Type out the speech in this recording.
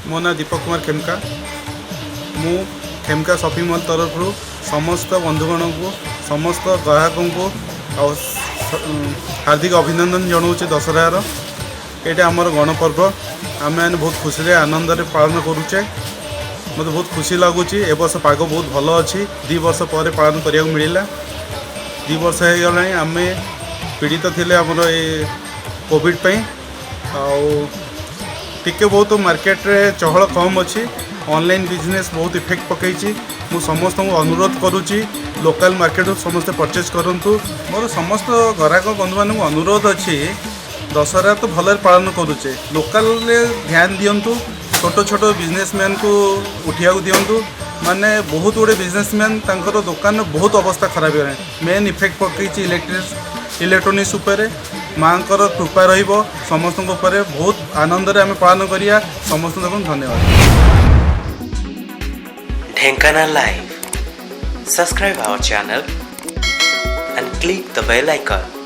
मो ना दीपक कुमार खेमका। मु खेमका शॉपिंग मॉल तरफ समस्त बंधुगण को समस्त ग्राहकों को हार्दिक अभिनंदन जनाऊँ दशहरार। ये आमर गणपर्व आम मैंने बहुत खुशी आनंद पालन करुचे। मत बहुत खुशी लगुच। ए वर्ष पाग बहुत भल अच्छी 2 वर्ष पर पालन करा मिलला। 2 वर्ष हो गला आम पीड़ित थे आमर ये कोविड टिके बहुत मार्केट रे चहल कम अच्छी। ऑनलाइन बिजनेस बहुत इफेक्ट पकई। मु समस्त को अनुरोध करुच्ची लोकल मार्केट समस्ते परचेज करूँ। मोर समस्त ग्राहक बंधु मान अनुरोध अच्छी दशहरा तो भल पालन करुचे। लोकल ध्यान दिंतु। छोट छोट बिजनेसमैन को उठा दिंतु। माने बहुत गुड़े बिजनेसमैन तांकर दुकान बहुत अवस्था खराब है। मेन इफेक्ट पकई इलेक्ट्रोनिक्स उपर। माँ कृपा रहिबो समस्त बहुत आनंद आम पालन करिया। समस्त धन्यवाद। Dhenkanal Live. Subscribe our channel and click the bell icon.